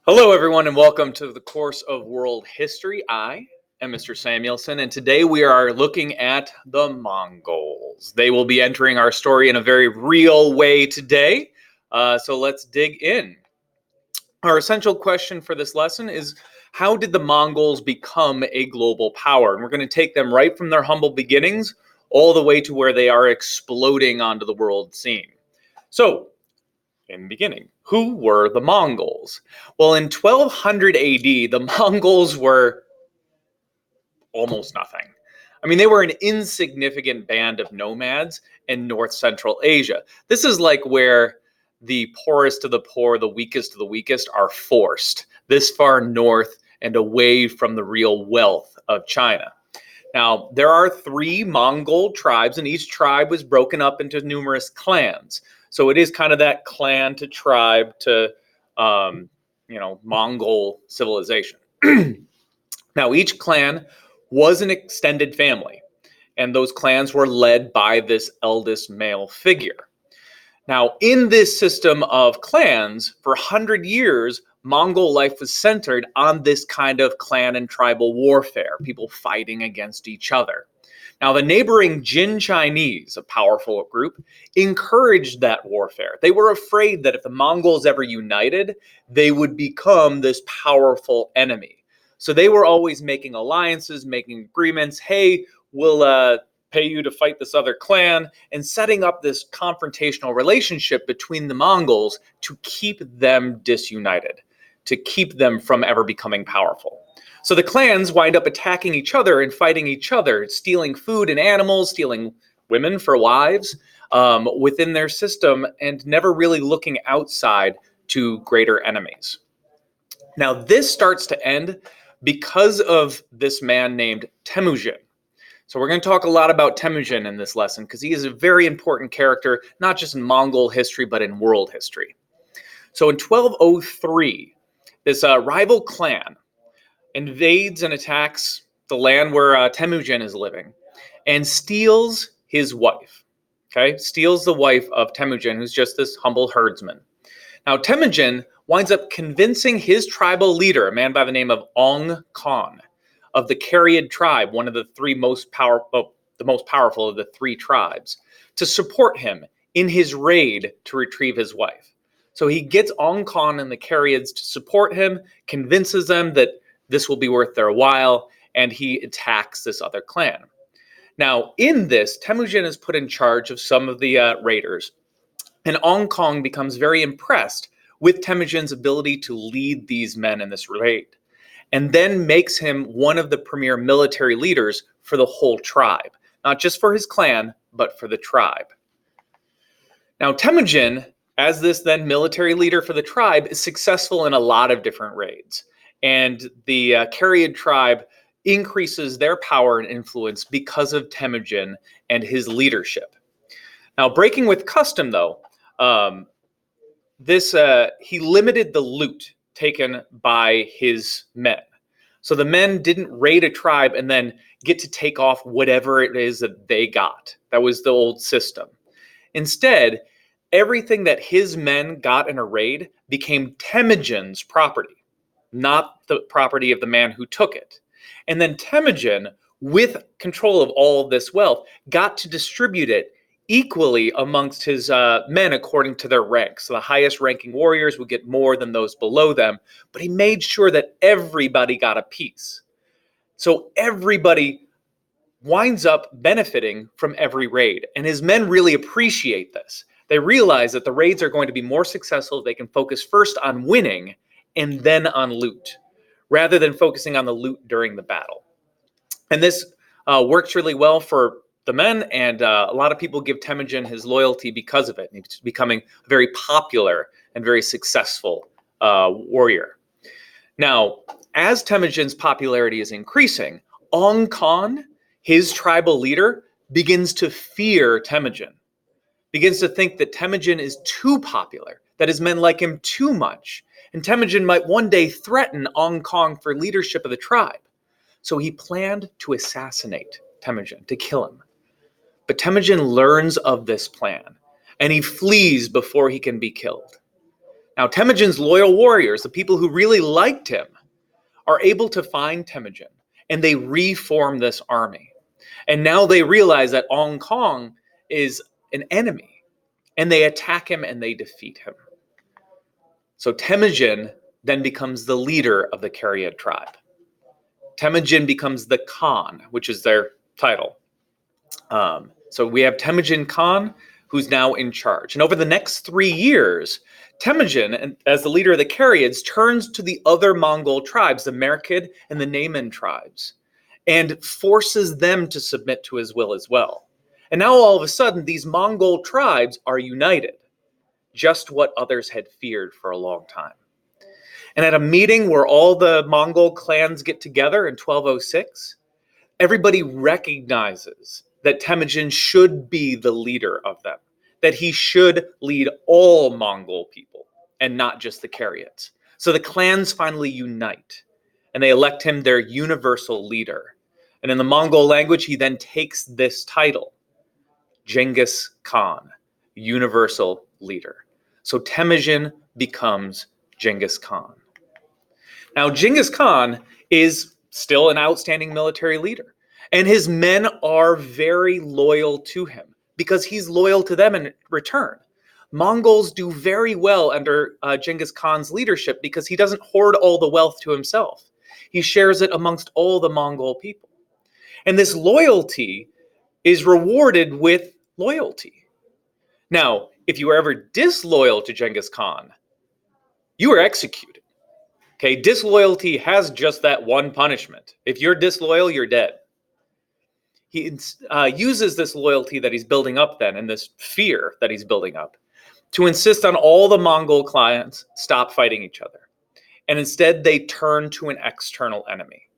Hello, everyone, and welcome to the course of world history. I am Mr. Samuelson, and today we are looking at the Mongols. They will be entering our story in a very real way today, so let's dig in. Our essential question for this lesson is, how did the Mongols become a global power? And we're going to take them right from their humble beginnings all the way to where they are exploding onto the world scene. So, in the beginning, who were the Mongols? Well, in 1200 AD, the Mongols were almost nothing. I mean, they were an insignificant band of nomads in North Central Asia. This is like where the poorest of the poor, the weakest of the weakest, are forced this far north and away from the real wealth of China. Now, there are 3 Mongol tribes, and each tribe was broken up into numerous clans. So it is kind of that clan to tribe to, Mongol civilization. Now, each clan was an extended family, and those clans were led by this eldest male figure. Now, in this system of clans, for 100 years, Mongol life was centered on this kind of clan and tribal warfare, people fighting against each other. Now, the neighboring Jin Chinese, a powerful group, encouraged that warfare. They were afraid that if the Mongols ever united, they would become this powerful enemy. So they were always making alliances, making agreements. Hey, we'll pay you to fight this other clan, and setting up this confrontational relationship between the Mongols to keep them disunited, to keep them from ever becoming powerful. So the clans wind up attacking each other and fighting each other, stealing food and animals, stealing women for wives within their system, and never really looking outside to greater enemies. Now, this starts to end because of this man named Temujin. So we're going to talk a lot about Temujin in this lesson because he is a very important character, not just in Mongol history, but in world history. So in 1203, this rival clan invades and attacks the land where Temujin is living and steals his wife. Okay, steals the wife of Temujin, who's just this humble herdsman. Now, Temujin winds up convincing his tribal leader, a man by the name of Ong Khan, of the Kariid tribe, one of the most powerful of the 3 tribes, to support him in his raid to retrieve his wife. So he gets Ong Khan and the Kariids to support him, convinces them that this will be worth their while, and he attacks this other clan. Now, in this, Temujin is put in charge of some of the raiders, and Ong Khan becomes very impressed with Temujin's ability to lead these men in this raid, and then makes him one of the premier military leaders for the whole tribe, not just for his clan, but for the tribe. Now, Temujin, as this then military leader for the tribe, is successful in a lot of different raids, and the Kariid tribe increases their power and influence because of Temujin and his leadership. Now, breaking with custom, though, he limited the loot taken by his men. So the men didn't raid a tribe and then get to take off whatever it is that they got. That was the old system. Instead, everything that his men got in a raid became Temujin's property, not the property of the man who took it. And then Temujin, with control of all of this wealth, got to distribute it equally amongst his men according to their ranks. So the highest ranking warriors would get more than those below them, but he made sure that everybody got a piece. So everybody winds up benefiting from every raid, and his men really appreciate this. They realize that the raids are going to be more successful if they can focus first on winning and then on loot, rather than focusing on the loot during the battle. And this works really well for the men, and a lot of people give Temujin his loyalty because of it. And he's becoming a very popular and very successful warrior. Now, as Temujin's popularity is increasing, Ong Khan, his tribal leader, begins to fear Temujin, begins to think that Temujin is too popular, that his men like him too much, and Temujin might one day threaten Ong Khan for leadership of the tribe. So he planned to assassinate Temujin, to kill him. But Temujin learns of this plan, and he flees before he can be killed. Now, Temujin's loyal warriors, the people who really liked him, are able to find Temujin, and they reform this army. And now they realize that Ong Kong is an enemy, and they attack him and they defeat him. So Temujin then becomes the leader of the Kariad tribe. Temujin becomes the Khan, which is their title. So we have Temujin Khan, who's now in charge. And over the next 3 years, Temujin, as the leader of the Kariads, turns to the other Mongol tribes, the Merkid and the Naiman tribes, and forces them to submit to his will as well. And now all of a sudden, these Mongol tribes are united, just what others had feared for a long time. And at a meeting where all the Mongol clans get together in 1206, everybody recognizes that Temujin should be the leader of them, that he should lead all Mongol people and not just the Kariads. So the clans finally unite and they elect him their universal leader. And in the Mongol language, he then takes this title, Genghis Khan, universal leader. So Temujin becomes Genghis Khan. Now, Genghis Khan is still an outstanding military leader, and his men are very loyal to him because he's loyal to them in return. Mongols do very well under Genghis Khan's leadership because he doesn't hoard all the wealth to himself. He shares it amongst all the Mongol people. And this loyalty is rewarded with loyalty. Now, if you were ever disloyal to Genghis Khan, you were executed. Okay, disloyalty has just that one punishment. If you're disloyal, you're dead. He uses this loyalty that he's building up then, and this fear that he's building up, to insist on all the Mongol clans stop fighting each other. And instead, they turn to an external enemy.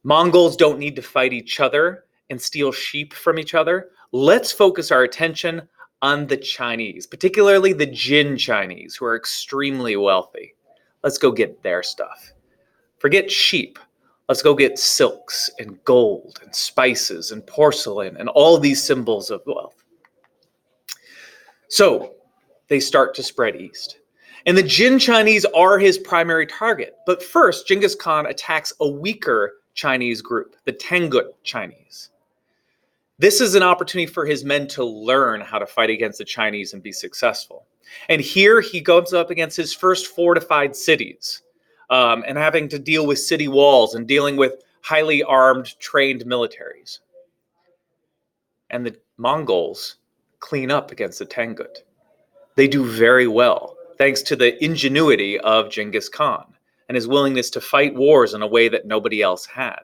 Mongols don't need to fight each other and steal sheep from each other. Let's focus our attention on the Chinese, particularly the Jin Chinese, who are extremely wealthy. Let's go get their stuff. Forget sheep. Let's go get silks and gold and spices and porcelain and all these symbols of wealth. So they start to spread east. And the Jin Chinese are his primary target. But first, Genghis Khan attacks a weaker Chinese group, the Tangut Chinese. This is an opportunity for his men to learn how to fight against the Chinese and be successful. And here he goes up against his first fortified cities, and having to deal with city walls and dealing with highly armed, trained militaries. And the Mongols clean up against the Tangut. They do very well, thanks to the ingenuity of Genghis Khan and his willingness to fight wars in a way that nobody else had.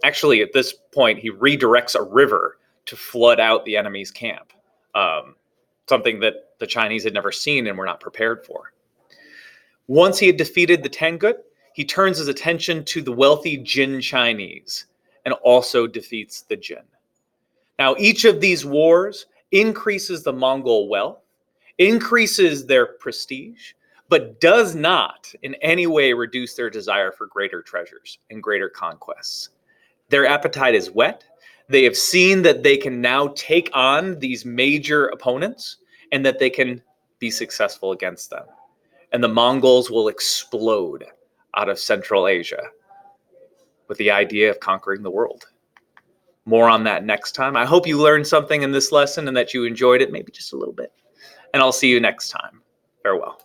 Actually, at this point, he redirects a river to flood out the enemy's camp, something that the Chinese had never seen and were not prepared for. Once he had defeated the Tangut, he turns his attention to the wealthy Jin Chinese and also defeats the Jin. Now, each of these wars increases the Mongol wealth, increases their prestige, but does not in any way reduce their desire for greater treasures and greater conquests. Their appetite is whet. They have seen that they can now take on these major opponents and that they can be successful against them. And the Mongols will explode out of Central Asia with the idea of conquering the world. More on that next time. I hope you learned something in this lesson and that you enjoyed it, maybe just a little bit. And I'll see you next time. Farewell.